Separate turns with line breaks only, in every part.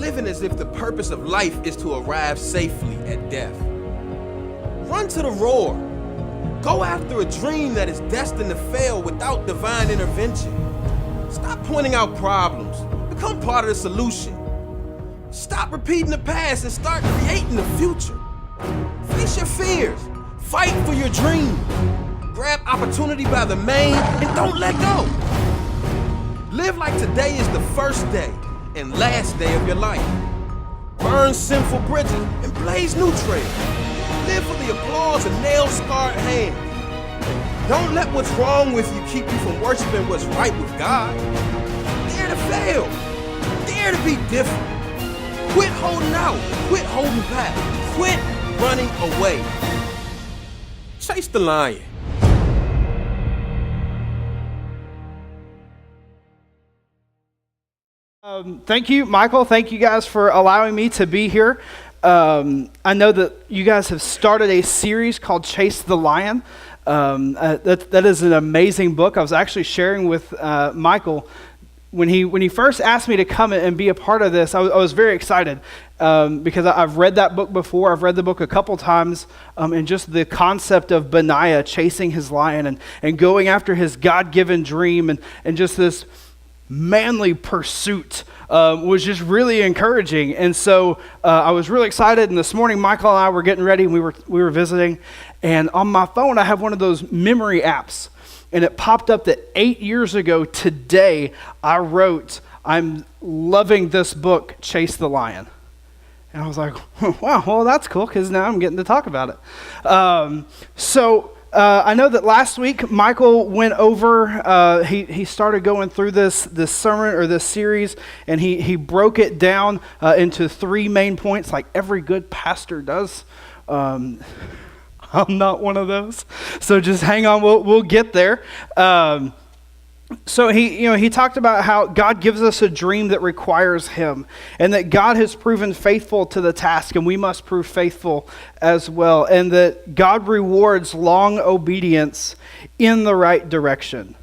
living as if the purpose of life is to arrive safely at death. Run to the roar. Go after a dream that is destined to fail without divine intervention. Stop pointing out problems. Become part of the solution. Stop repeating the past and start creating the future. Face your fears. Fight for your dream. Grab opportunity by the mane and don't let go. Live like today is the first day and last day of your life. Burn sinful bridges and blaze new trails. Live for the applause of nail-scarred hands. Don't let what's wrong with you keep you from worshiping what's right with God. Dare to fail. Dare to be different. Quit holding out. Quit holding back. Quit running away. Chase the lion.
Thank you, Michael. Thank you guys for allowing me to be here. I know that you guys have started a series called Chase the Lion. That is an amazing book. I was actually sharing with Michael when he first asked me to come and be a part of this. I was very excited because I've read that book before. I've read the book a couple times, and just the concept of Benaiah chasing his lion and going after his God-given dream and just this manly pursuit was just really encouraging. And so I was really excited. And this morning, Michael and I were getting ready, and we were visiting. And on my phone, I have one of those memory apps, and it popped up that 8 years ago today, I wrote, "I'm loving this book, Chase the Lion." And I was like, wow, well, that's cool, because now I'm getting to talk about it. I know that last week Michael went over, he started going through this sermon or this series, and he broke it down into 3 main points like every good pastor does. I'm not one of those, so just hang on, we'll get there. So he talked about how God gives us a dream that requires him, and that God has proven faithful to the task, and we must prove faithful as well, and that God rewards long obedience in the right direction.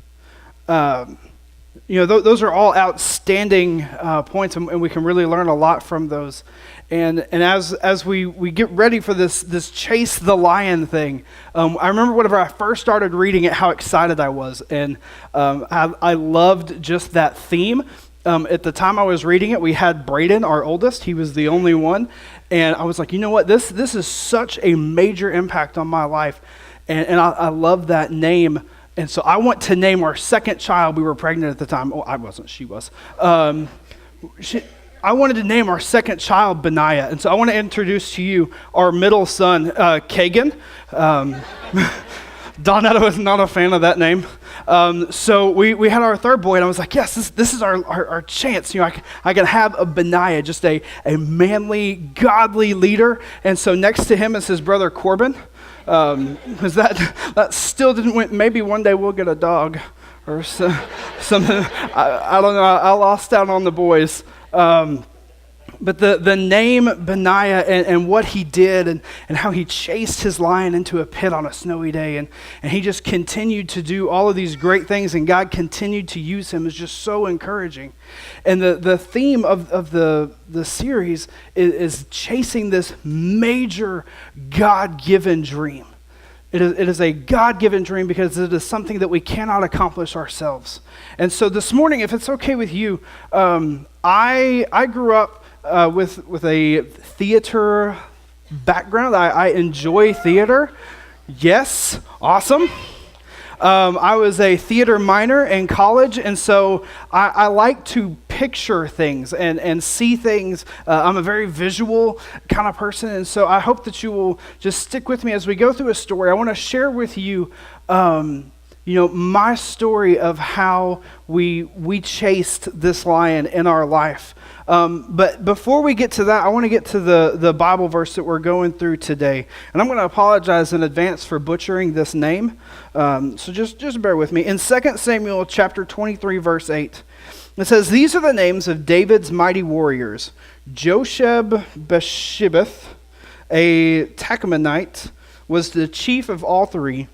Those are all outstanding points, and we can really learn a lot from those. And as we get ready for this chase the lion thing, I remember whenever I first started reading it, how excited I was, and I loved just that theme. At the time I was reading it, we had Braden, our oldest. He was the only one, and I was like, you know what? This is such a major impact on my life, and I love that name. And so I want to name our second child. We were pregnant at the time. Oh, I wasn't. She was. I wanted to name our second child Benaiah. And so I want to introduce to you our middle son, Kagan. Donetta was not a fan of that name. So we had our third boy, and I was like, yes, this is our chance. I can have a Benaiah, just a manly, godly leader. And so next to him is his brother Corbin. Because that still didn't win. Maybe one day we'll get a dog or something. I don't know. I lost out on the boys. But the name Benaiah and what he did and how he chased his lion into a pit on a snowy day, and he just continued to do all of these great things, and God continued to use him is just so encouraging. And the theme of the series is chasing this major God-given dream. It is a God-given dream because it is something that we cannot accomplish ourselves. And so this morning, if it's okay with you, I grew up with a theater background. I enjoy theater. Yes, awesome. I was a theater minor in college, and so I like to picture things and see things. I'm a very visual kind of person, and so I hope that you will just stick with me as we go through a story. I want to share with you, my story of how we chased this lion in our life. But before we get to that, I want to get to the Bible verse that we're going through today. And I'm going to apologize in advance for butchering this name. So just bear with me. In 2 Samuel chapter 23, verse 8, it says, "These are the names of David's mighty warriors: Josheb-Basshebeth, a Tahkemonite, was the chief of all 3.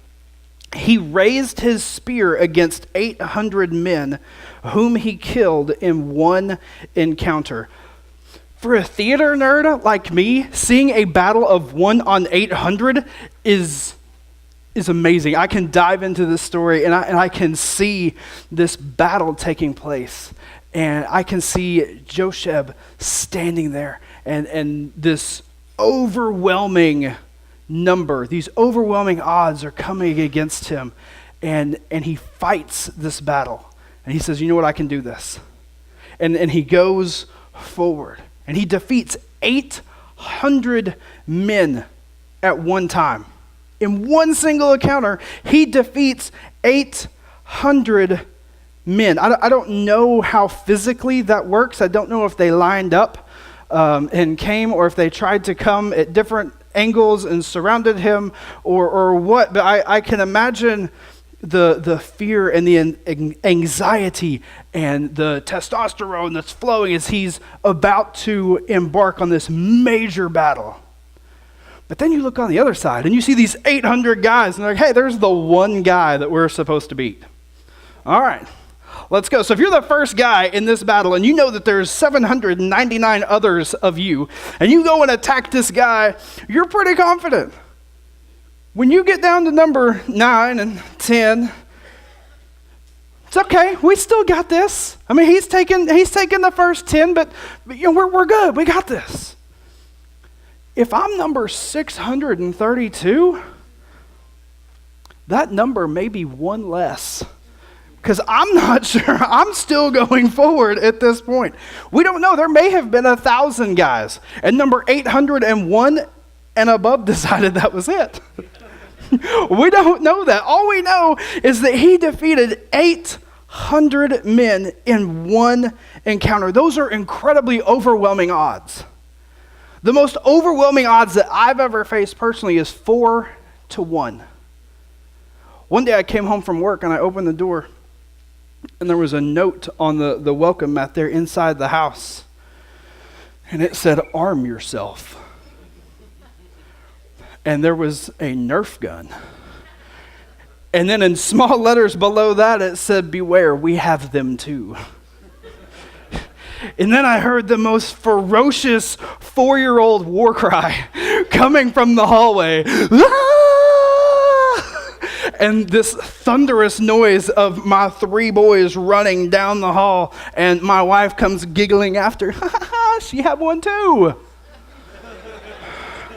He raised his spear against 800 men, whom he killed in one encounter." For a theater nerd like me, seeing a battle of 1 on 800 is amazing. I can dive into this story and I can see this battle taking place. And I can see Josheb standing there and this overwhelming number, these overwhelming odds are coming against him. And he fights this battle. And he says, you know what, I can do this. And he goes forward. And he defeats 800 men at one time. In one single encounter, he defeats 800 men. I don't know how physically that works. I don't know if they lined up and came, or if they tried to come at different angles and surrounded him, or what. But I can imagine the fear and the anxiety and the testosterone that's flowing as he's about to embark on this major battle. But then you look on the other side and you see these 800 guys and they're like, hey, there's the one guy that we're supposed to beat. All right, let's go. So if you're the first guy in this battle and you know that there's 799 others of you and you go and attack this guy, you're pretty confident. When you get down to number 9 and 10, it's okay. We still got this. I mean, he's taken the first 10, but you know, we're good. We got this. If I'm number 632, that number may be one less, because I'm not sure. I'm still going forward at this point. We don't know. There may have been 1,000 guys, and number 801 and above decided that was it. We don't know that. All we know is that he defeated 800 men in one encounter. Those are incredibly overwhelming odds. The most overwhelming odds that I've ever faced personally is 4 to 1. One day I came home from work and I opened the door and there was a note on the welcome mat there inside the house. And it said, arm yourself. And there was a Nerf gun. And then in small letters below that, it said, beware, we have them too. And then I heard the most ferocious 4-year-old war cry coming from the hallway. Ah! And this thunderous noise of my 3 boys running down the hall. And my wife comes giggling after. She had one too.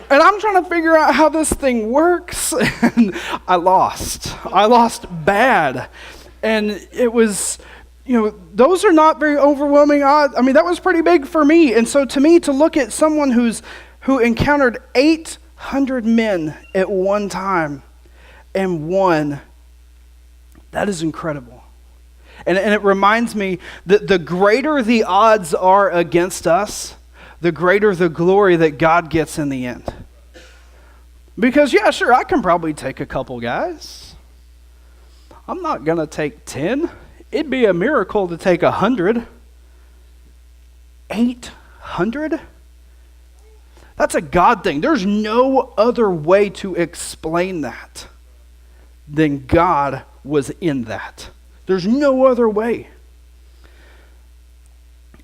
And I'm trying to figure out how this thing works. And I lost bad. And it was, you know, those are not very overwhelming odds. I mean, that was pretty big for me. And so to me, to look at someone who encountered 800 men at one time and won, that is incredible. And it reminds me that the greater the odds are against us, the greater the glory that God gets in the end. Because, yeah, sure, I can probably take a couple guys. I'm not going to take 10. It'd be a miracle to take 100. 800? That's a God thing. There's no other way to explain that than God was in that. There's no other way.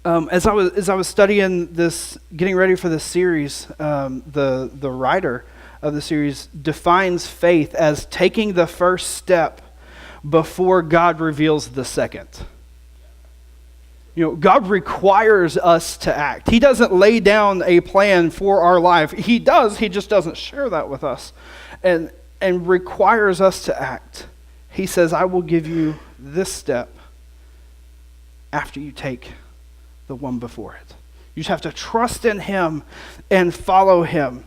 As I was studying this, getting ready for this series, the writer of the series defines faith as taking the first step before God reveals the second. You know, God requires us to act. He doesn't lay down a plan for our life. He does, he just doesn't share that with us. And requires us to act. He says, I will give you this step after you take the one before it. You just have to trust in him and follow him.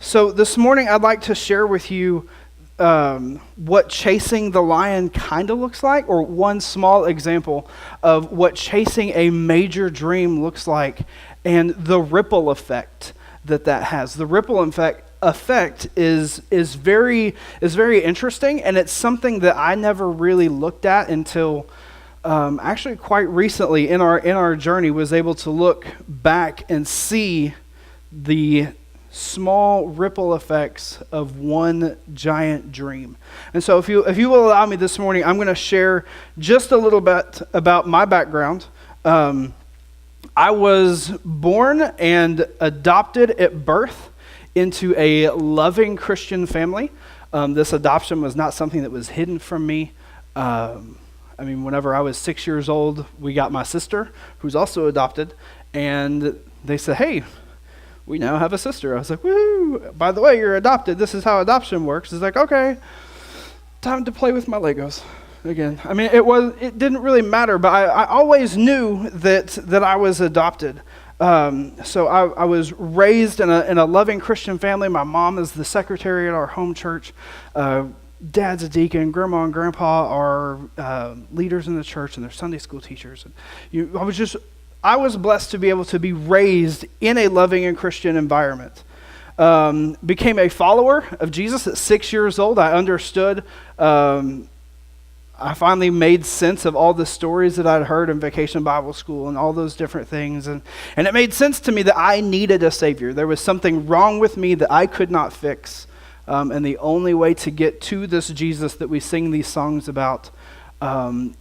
So this morning I'd like to share with you what chasing the lion kind of looks like, or one small example of what chasing a major dream looks like, and the ripple effect that has. The ripple effect is very interesting, and it's something that I never really looked at until actually quite recently in our journey, was able to look back and see the small ripple effects of one giant dream. And so if you will allow me this morning, I'm going to share just a little bit about my background, I was born and adopted at birth into a loving Christian family. This adoption was not something that was hidden from me. Whenever I was 6 years old, we got my sister, who's also adopted, and they said, hey, we now have a sister. I was like, woo! By the way, you're adopted. This is how adoption works. It's like, okay, time to play with my Legos again. It didn't really matter, but I always knew that I was adopted. So I was raised in a loving Christian family. My mom is the secretary at our home church. Dad's a deacon. Grandma and Grandpa are leaders in the church, and they're Sunday school teachers. And I was blessed to be able to be raised in a loving and Christian environment. Became a follower of Jesus at 6 years old. I understood. I finally made sense of all the stories that I'd heard in Vacation Bible School and all those different things. And it made sense to me that I needed a Savior. There was something wrong with me that I could not fix. And the only way to get to this Jesus that we sing these songs about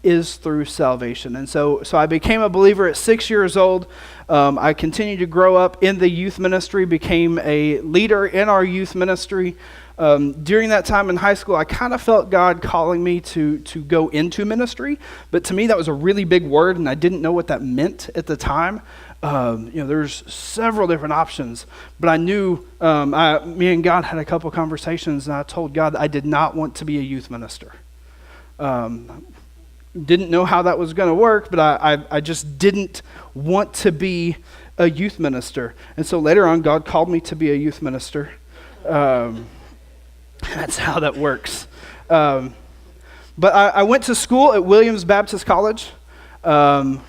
is through salvation. And so I became a believer at 6 years old. I continued to grow up in the youth ministry, became a leader in our youth ministry. During that time in high school, I kind of felt God calling me to go into ministry, but to me that was a really big word, and I didn't know what that meant at the time. There's several different options, but I knew me and God had a couple conversations, and I told God that I did not want to be a youth minister. Didn't know how that was going to work, but I just didn't want to be a youth minister. And so later on, God called me to be a youth minister. That's how that works. But I went to school at Williams Baptist College,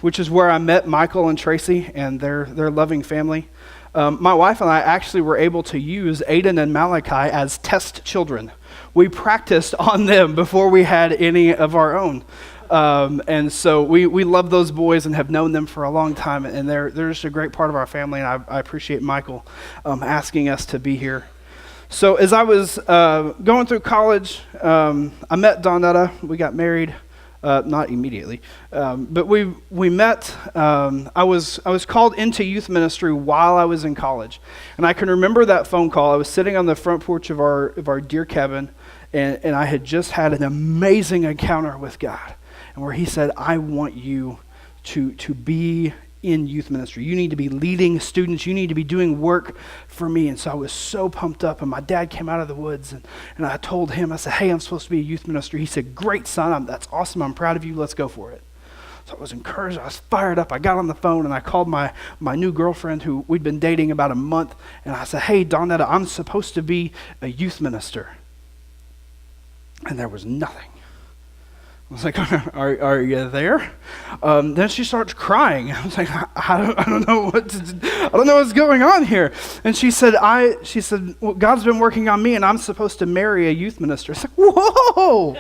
which is where I met Michael and Tracy and their loving family. My wife and I actually were able to use Aiden and Malachi as test children. We practiced on them before we had any of our own. And so we love those boys and have known them for a long time, and they're just a great part of our family, and I appreciate Michael asking us to be here. So as I was going through college, I met Donetta. We got married, not immediately, but we met. I was called into youth ministry while I was in college, and I can remember that phone call. I was sitting on the front porch of our dear cabin, and I had just had an amazing encounter with God, and where He said, "I want you to be in youth ministry. You need to be leading students. You need to be doing work for me." And so I was so pumped up, and my dad came out of the woods, and I told him, I said, "Hey, I'm supposed to be a youth minister." He said, "Great, son. That's awesome. I'm proud of you. Let's go for it." So I was encouraged. I was fired up. I got on the phone, and I called my new girlfriend, who we'd been dating about a month, and I said, "Hey, Donetta, I'm supposed to be a youth minister." And there was nothing. I was like, are you there? Then she starts crying. I was like, I don't know what to do. I don't know what's going on here. And she said, well, God's been working on me, and I'm supposed to marry a youth minister. It's like, whoa,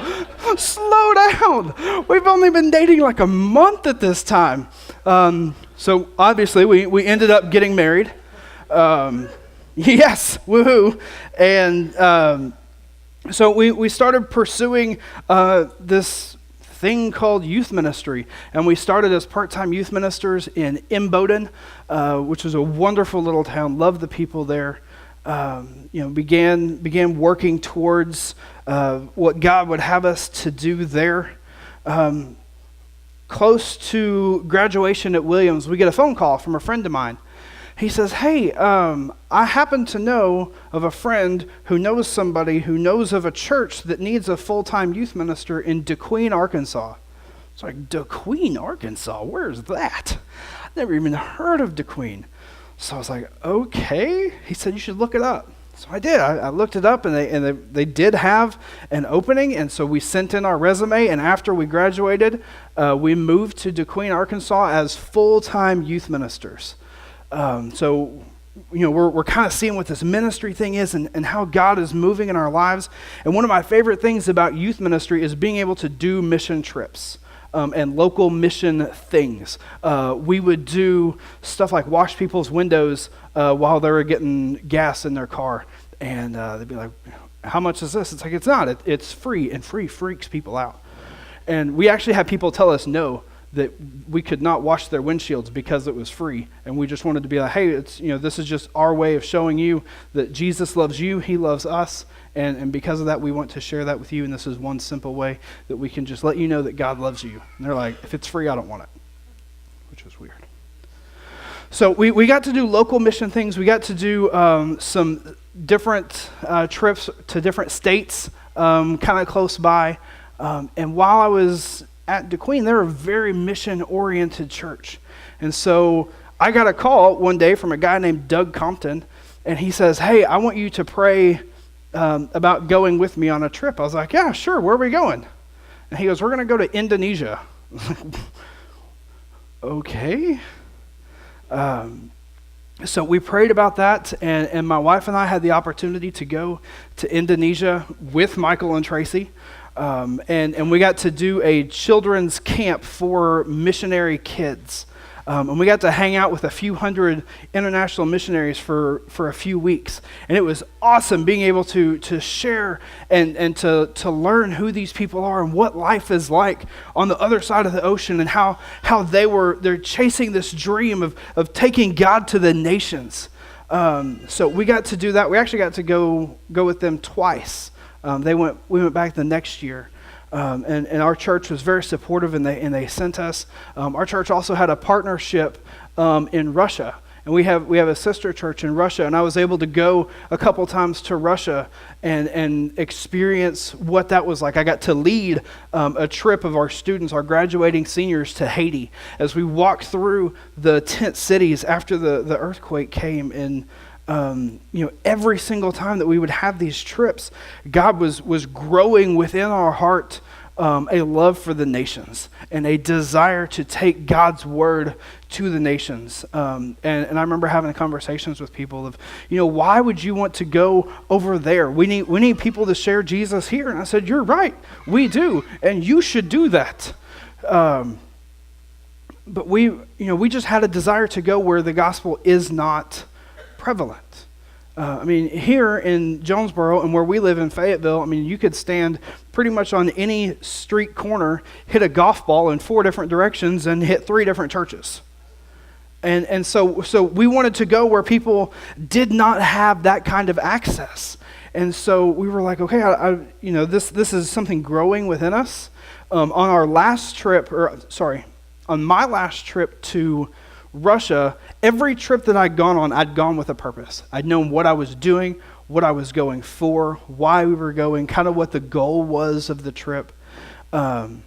slow down. We've only been dating like a month at this time. So obviously we ended up getting married. Yes, woohoo. And so we started pursuing this thing called youth ministry, and we started as part-time youth ministers in Imboden, which was a wonderful little town. Loved the people there. Began working towards what God would have us to do there. Close to graduation at Williams, we get a phone call from a friend of mine. He says, "Hey, I happen to know of a friend who knows somebody who knows of a church that needs a full-time youth minister in DeQueen, Arkansas." It's like, DeQueen, Arkansas? Where's that? I've never even heard of DeQueen. So I was like, okay. He said, "You should look it up." So I did. I looked it up, and they did have an opening, and so we sent in our resume, and after we graduated, we moved to DeQueen, Arkansas as full-time youth ministers. We're kind of seeing what this ministry thing is and how God is moving in our lives. And one of my favorite things about youth ministry is being able to do mission trips and local mission things. We would do stuff like wash people's windows while they were getting gas in their car. And they'd be like, "How much is this?" It's like, it's not. It's free, and free freaks people out. And we actually had people tell us no that we could not wash their windshields because it was free. And we just wanted to be like, hey, it's, this is just our way of showing you that Jesus loves you, he loves us. And because of that, we want to share that with you. And this is one simple way that we can just let you know that God loves you. And they're like, if it's free, I don't want it, which was weird. So we got to do local mission things. We got to do some different trips to different states, kind of close by. And while I was at DeQueen, they're a very mission-oriented church. And so I got a call one day from a guy named Doug Compton, and he says, hey, I want you to pray about going with me on a trip. I was like, yeah, sure, where are we going? And he goes, we're going to go to Indonesia. Okay. So we prayed about that, and my wife and I had the opportunity to go to Indonesia with Michael and Tracy. And we got to do a children's camp for missionary kids. And we got to hang out with a few hundred international missionaries for a few weeks. And it was awesome being able to share and to learn who these people are and what life is like on the other side of the ocean, and how they're chasing this dream of taking God to the nations. So we got to do that. We actually got to go with them twice. We went back the next year, and our church was very supportive, and they sent us. Our church also had a partnership in Russia, and we have a sister church in Russia, and I was able to go a couple times to Russia and experience what that was like. I got to lead a trip of our students, our graduating seniors, to Haiti as we walked through the tent cities after the earthquake came. And every single time that we would have these trips, God was growing within our heart a love for the nations and a desire to take God's word to the nations. And I remember having conversations with people of, why would you want to go over there? We need people to share Jesus here. And I said, you're right, we do, and you should do that. But we just had a desire to go where the gospel is not prevalent. Here in Jonesboro and where we live in Fayetteville, you could stand pretty much on any street corner, hit a golf ball in 4 different directions, and hit 3 different churches. And so we wanted to go where people did not have that kind of access. And so we were like, okay, this is something growing within us. On my last trip to Russia, every trip that I'd gone on, I'd gone with a purpose. I'd known what I was doing, what I was going for, why we were going, kind of what the goal was of the trip. So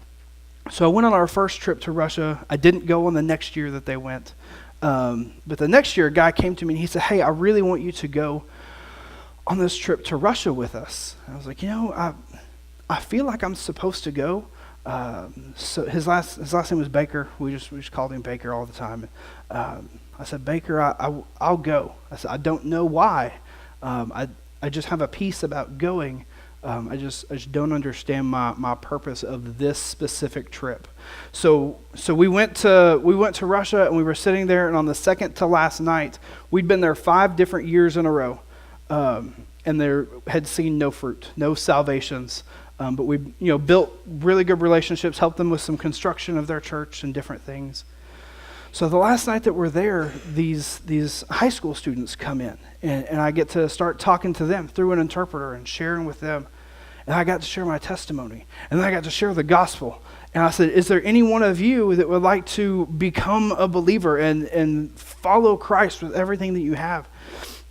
I went on our first trip to Russia. I didn't go on the next year that they went. But the next year, a guy came to me and he said, hey, I really want you to go on this trip to Russia with us. And I was like, I feel like I'm supposed to go. So his last name was Baker. We just called him Baker all the time. I said, Baker, I'll go. I said, I don't know why. I just have a peace about going. I just don't understand my purpose of this specific trip. So we went to Russia, and we were sitting there, and on the second to last night, we'd been there 5 different years in a row, and there had seen no fruit, no salvations. But we built really good relationships, helped them with some construction of their church and different things. So the last night that we're there, these high school students come in, and I get to start talking to them through an interpreter and sharing with them. And I got to share my testimony, and then I got to share the gospel. And I said, is there any one of you that would like to become a believer and follow Christ with everything that you have?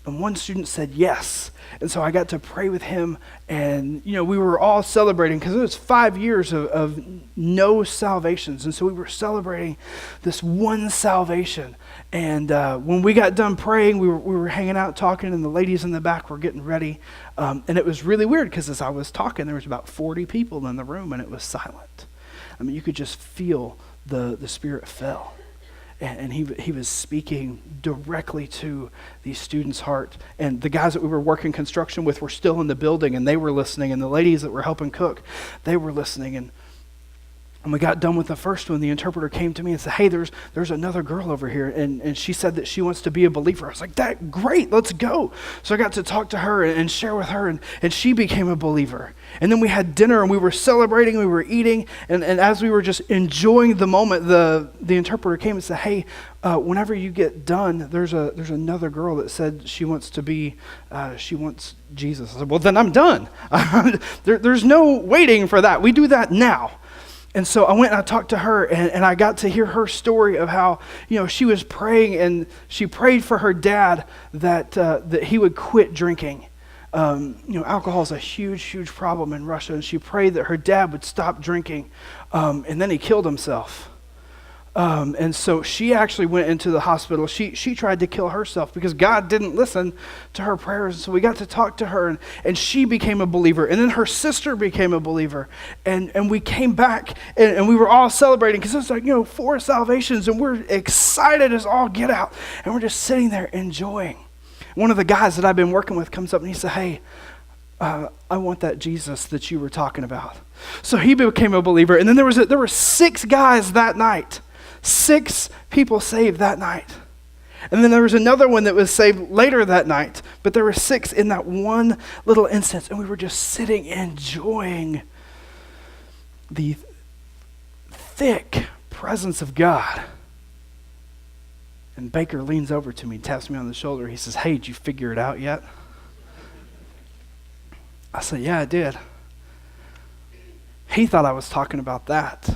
And one student said yes. And so I got to pray with him, and we were all celebrating because it was 5 years of no salvations. And so we were celebrating this one salvation. And when we got done praying, we were hanging out talking, and the ladies in the back were getting ready. And it was really weird because as I was talking, there was about 40 people in the room, and it was silent. You could just feel the Spirit fell. And he was speaking directly to these students' heart. And the guys that we were working construction with were still in the building, and they were listening. And the ladies that were helping cook, they were listening. And And we got done with the first one. The interpreter came to me and said, hey, there's another girl over here. And she said that she wants to be a believer. I was like, that great, let's go. So I got to talk to her and share with her, and she became a believer. And then we had dinner and we were celebrating, we were eating. And as we were just enjoying the moment, the interpreter came and said, hey, whenever you get done, there's another girl that said she wants Jesus. I said, well, then I'm done. There's no waiting for that. We do that now. And so I went and I talked to her, and I got to hear her story of how, she was praying, and she prayed for her dad that he would quit drinking. Alcohol is a huge, huge problem in Russia, and she prayed that her dad would stop drinking, and then he killed himself. And so she actually went into the hospital. She tried to kill herself because God didn't listen to her prayers. So we got to talk to her, and she became a believer. And then her sister became a believer. And we came back, and we were all celebrating because it's like, 4 salvations, and we're excited as all get out. And we're just sitting there enjoying. One of the guys that I've been working with comes up and he said, hey, I want that Jesus that you were talking about. So he became a believer. And then there were 6 guys that night. 6 people saved that night. And then there was another one that was saved later that night. But there were 6 in that one little instance. And we were just sitting enjoying the thick presence of God. And Baker leans over to me, taps me on the shoulder. He says, hey, did you figure it out yet? I said, yeah, I did. He thought I was talking about that.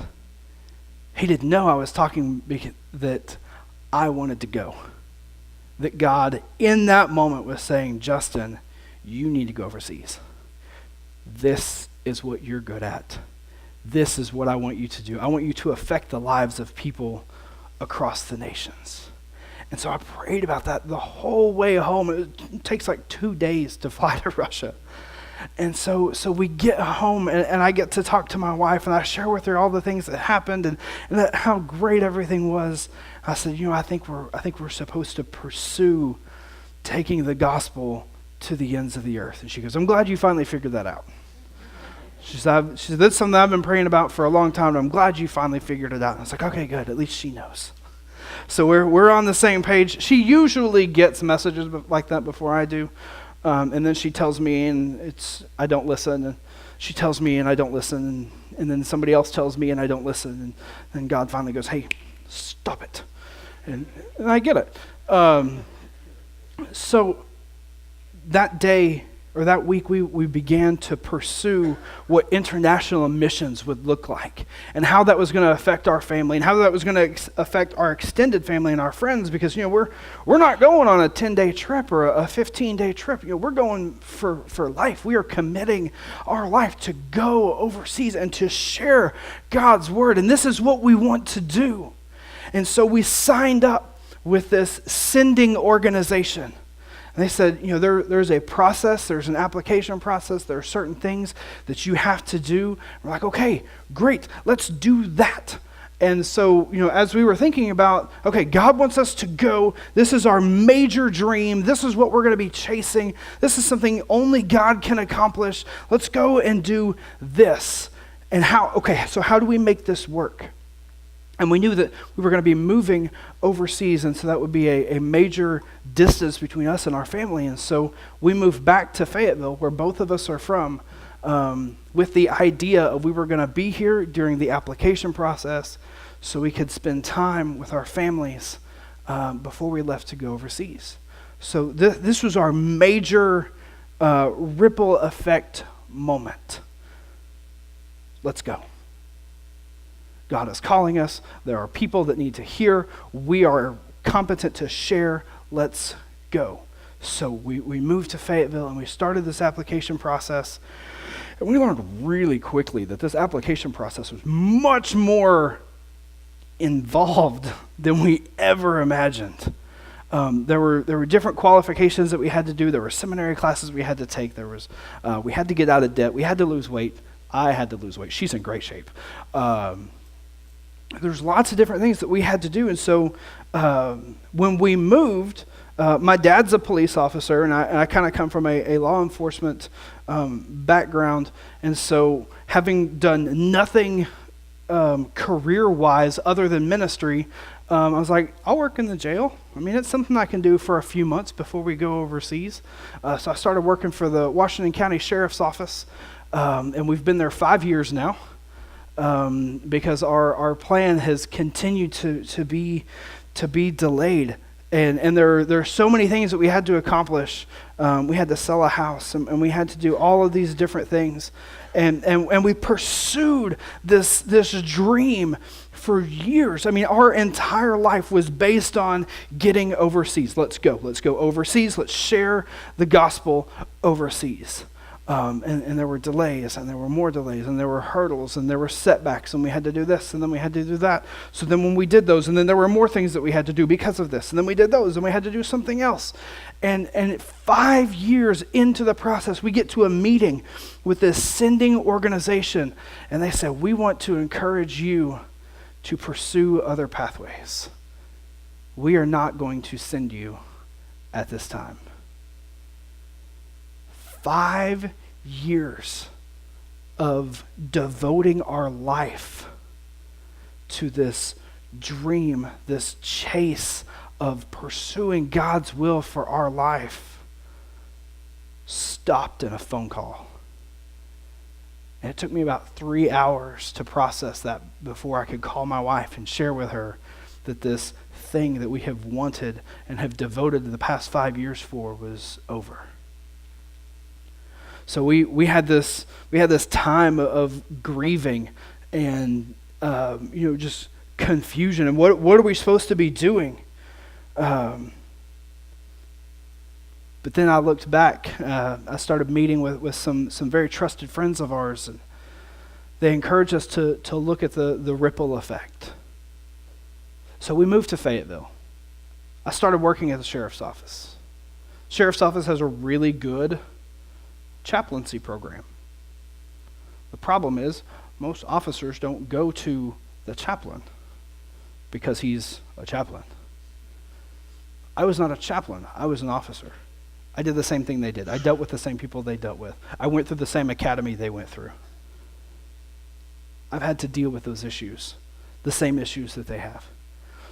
He didn't know I was talking that I wanted to go. That God, in that moment, was saying, Justin, you need to go overseas. This is what you're good at. This is what I want you to do. I want you to affect the lives of people across the nations. And so I prayed about that the whole way home. It takes like 2 days to fly to Russia. And so we get home, and I get to talk to my wife, and I share with her all the things that happened and that how great everything was. I said, I think we're supposed to pursue taking the gospel to the ends of the earth. And she goes, I'm glad you finally figured that out. She said, that's something I've been praying about for a long time, and I'm glad you finally figured it out. And I was like, okay, good. At least she knows. So we're on the same page. She usually gets messages like that before I do. And then she tells me, and I don't listen. And she tells me, and I don't listen. And then somebody else tells me, and I don't listen. And then God finally goes, hey, stop it. And I get it. So that day, or that week, we began to pursue what international missions would look like, and how that was going to affect our family, and how that was going to affect our extended family and our friends, because we're not going on a 10-day trip or a 15-day trip. We're going for life. We are committing our life to go overseas and to share God's word, and this is what we want to do. And so we signed up with this sending organization. And they said, there's a process, there's an application process, there are certain things that you have to do. We're like, okay, great, let's do that. And so, as we were thinking about, okay, God wants us to go, this is our major dream, this is what we're going to be chasing, this is something only God can accomplish, let's go and do this. And so how do we make this work? And we knew that we were going to be moving overseas, and so that would be a major distance between us and our family. And so we moved back to Fayetteville, where both of us are from, with the idea of we were going to be here during the application process so we could spend time with our families before we left to go overseas. So this was our major ripple effect moment. Let's go. God is calling us. There are people that need to hear. We are competent to share. Let's go. So we moved to Fayetteville, and we started this application process. And we learned really quickly that this application process was much more involved than we ever imagined. There were different qualifications that we had to do. There were seminary classes we had to take. We had to get out of debt. We had to lose weight. I had to lose weight. She's in great shape. There's lots of different things that we had to do. And so when we moved, my dad's a police officer, and I kind of come from a law enforcement background. And so having done nothing career-wise other than ministry, I was like, I'll work in the jail. I mean, it's something I can do for a few months before we go overseas. So I started working for the Washington County Sheriff's Office, and we've been there 5 years now, because our plan has continued to be delayed. And there are so many things that we had to accomplish. We had to sell a house, and we had to do all of these different things. And we pursued this dream for years. I mean, our entire life was based on getting overseas. Let's go overseas. Let's share the gospel overseas. And there were delays, and there were more delays, and there were hurdles, and there were setbacks, and we had to do this, and then we had to do that. So then when we did those, and then there were more things that we had to do because of this, and then we did those, and we had to do something else. And 5 years into the process, we get to a meeting with this sending organization, and they said, we want to encourage you to pursue other pathways. We are not going to send you at this time. 5 years of devoting our life to this dream, this chase of pursuing God's will for our life, stopped in a phone call. And it took me about 3 hours to process that before I could call my wife and share with her that this thing that we have wanted and have devoted the past 5 years for was over. So we had this time of grieving and just confusion, and what are we supposed to be doing? But then I looked back. I started meeting with some very trusted friends of ours, and they encouraged us to look at the ripple effect. So we moved to Fayetteville. I started working at the sheriff's office. Sheriff's office has a really good chaplaincy program. The problem is most officers don't go to the chaplain because he's a chaplain. I was not a chaplain. I was an officer. I did the same thing they did. I dealt with the same people they dealt with. I went through the same academy they went through. I've had to deal with those issues, the same issues that they have.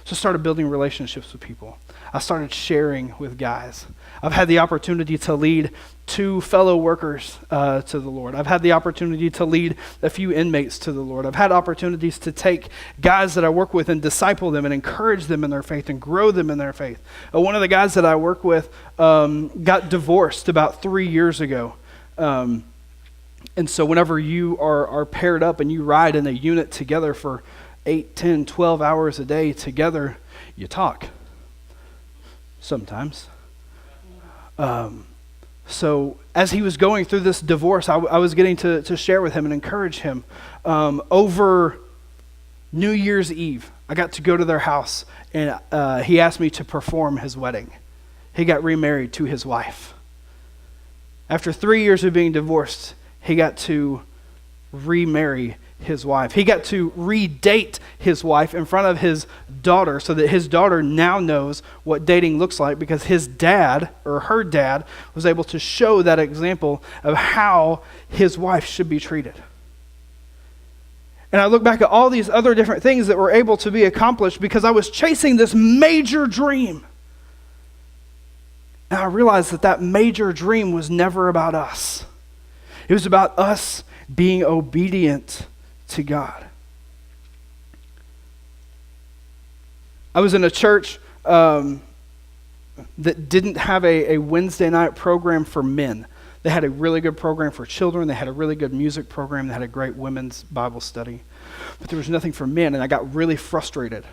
So I started building relationships with people. I started sharing with guys. I've had the opportunity to lead 2 fellow workers to the Lord. I've had the opportunity to lead a few inmates to the Lord. I've had opportunities to take guys that I work with and disciple them and encourage them in their faith and grow them in their faith. One of the guys that I work with got divorced about 3 years ago. And so whenever you are paired up and you ride in a unit together for 8, 10, 12 hours a day together, you talk sometimes. So as he was going through this divorce, I was getting to share with him and encourage him. Over New Year's Eve, I got to go to their house, and he asked me to perform his wedding. He got remarried to his wife. After 3 years of being divorced, he got to remarry his wife. He got to redate his wife in front of his daughter so that his daughter now knows what dating looks like, because his dad or her dad was able to show that example of how his wife should be treated. And I look back at all these other different things that were able to be accomplished because I was chasing this major dream. And I realized that major dream was never about us. It was about us being obedient to God. I was in a church that didn't have a Wednesday night program for men. They had a really good program for children. They had a really good music program. They had a great women's Bible study. But there was nothing for men, and I got really frustrated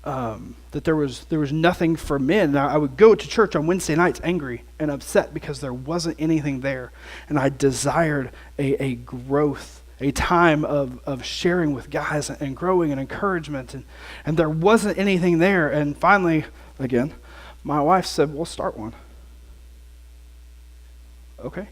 that there was nothing for men. And I would go to church on Wednesday nights angry and upset because there wasn't anything there. And I desired a growth, a time of sharing with guys and growing and encouragement. And there wasn't anything there. And finally, again, my wife said, we'll start one. Okay.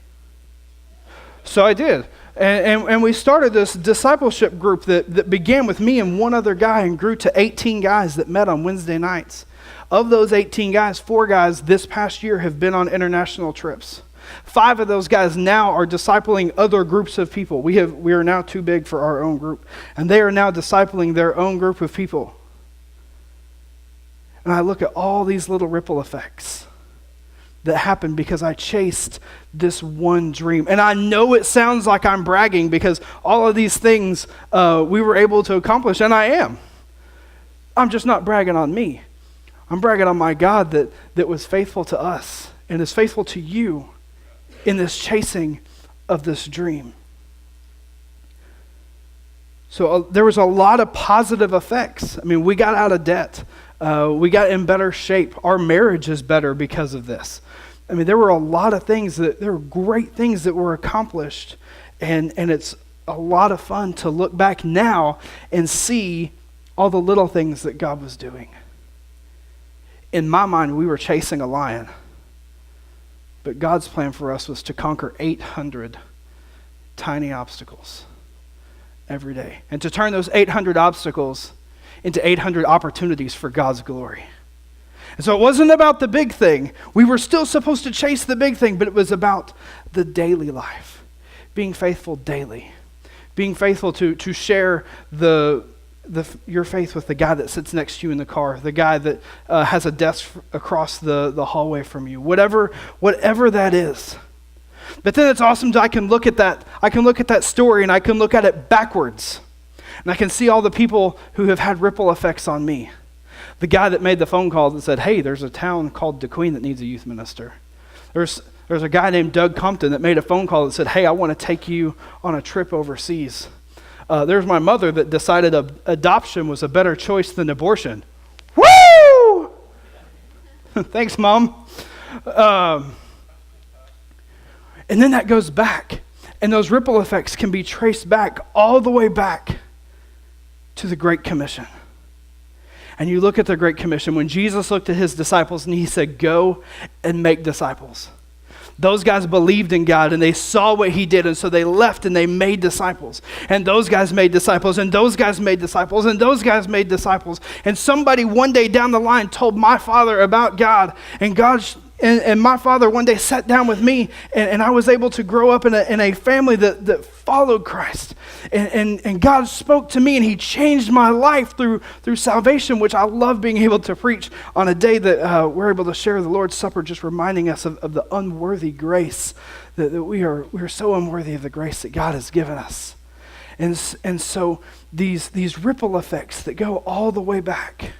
So I did. And we started this discipleship group that began with me and one other guy and grew to 18 guys that met on Wednesday nights. Of those 18 guys, 4 guys this past year have been on international trips. 5 of those guys now are discipling other groups of people. We are now too big for our own group, and they are now discipling their own group of people. And I look at all these little ripple effects that happened because I chased this one dream. And I know it sounds like I'm bragging because all of these things we were able to accomplish, and I am. I'm just not bragging on me. I'm bragging on my God that was faithful to us and is faithful to you in this chasing of this dream. So there was a lot of positive effects. I mean, we got out of debt. We got in better shape. Our marriage is better because of this. I mean, there were a lot of things there were great things that were accomplished. And it's a lot of fun to look back now and see all the little things that God was doing. In my mind, we were chasing a lion. But God's plan for us was to conquer 800 tiny obstacles every day. And to turn those 800 obstacles into 800 opportunities for God's glory. And so it wasn't about the big thing. We were still supposed to chase the big thing, but it was about the daily life. Being faithful daily. Being faithful to share your faith with the guy that sits next to you in the car, the guy that has a desk across the hallway from you, whatever that is. But then it's awesome that I can look at that story and I can look at it backwards. And I can see all the people who have had ripple effects on me. The guy that made the phone call that said, hey, there's a town called DeQueen that needs a youth minister. There's a guy named Doug Compton that made a phone call that said, hey, I want to take you on a trip overseas. There's my mother that decided adoption was a better choice than abortion. Woo! Thanks, Mom. And then that goes back. And those ripple effects can be traced back all the way back to the Great Commission. And you look at the Great Commission, when Jesus looked at his disciples and he said, go and make disciples. Those guys believed in God and they saw what he did, and so they left and they made disciples. And those guys made disciples, and those guys made disciples, and those guys made disciples. And somebody one day down the line told my father about God, and and my father one day sat down with me, and I was able to grow up in a family that followed Christ. And God spoke to me, and he changed my life through salvation, which I love being able to preach on a day that we're able to share the Lord's Supper, just reminding us of the unworthy grace, that we are so unworthy of the grace that God has given us. And so these ripple effects that go all the way back.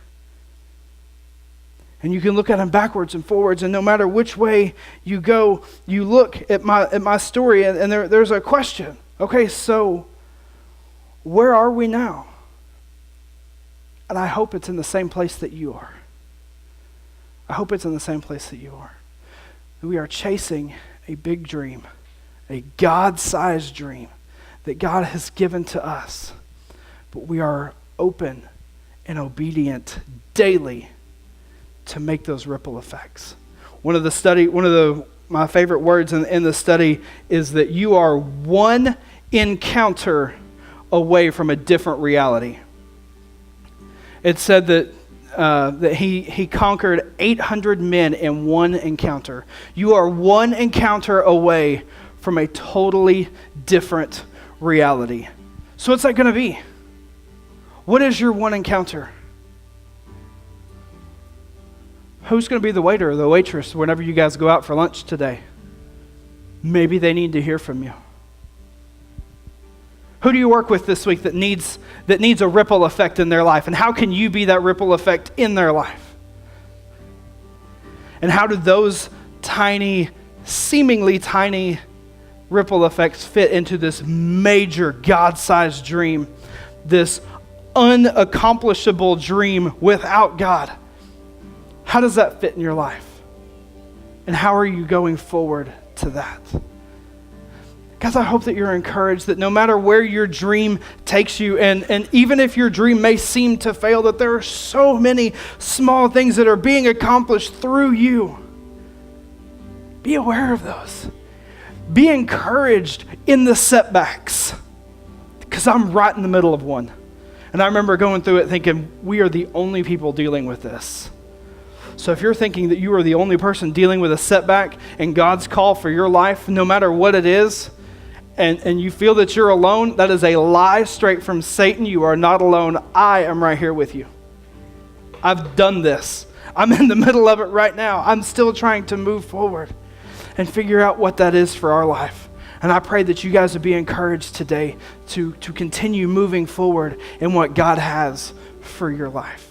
And you can look at them backwards and forwards, and no matter which way you go, you look at my story, and there's a question. Okay, so where are we now? And I hope it's in the same place that you are. I hope it's in the same place that you are. We are chasing a big dream, a God-sized dream that God has given to us, but we are open and obedient daily to make those ripple effects. My favorite words in the study is that you are one encounter away from a different reality. It said that he conquered 800 men in one encounter. You are one encounter away from a totally different reality. So what's that going to be? What is your one encounter? Who's going to be the waiter or the waitress whenever you guys go out for lunch today? Maybe they need to hear from you. Who do you work with this week that needs a ripple effect in their life? And how can you be that ripple effect in their life? And how do those seemingly tiny ripple effects fit into this major God-sized dream, this unaccomplishable dream without God? How does that fit in your life? And how are you going forward to that? Guys, I hope that you're encouraged that no matter where your dream takes you, and even if your dream may seem to fail, that there are so many small things that are being accomplished through you. Be aware of those. Be encouraged in the setbacks, because I'm right in the middle of one. And I remember going through it thinking, we are the only people dealing with this. So if you're thinking that you are the only person dealing with a setback in God's call for your life, no matter what it is, and you feel that you're alone, that is a lie straight from Satan. You are not alone. I am right here with you. I've done this. I'm in the middle of it right now. I'm still trying to move forward and figure out what that is for our life. And I pray that you guys would be encouraged today to continue moving forward in what God has for your life.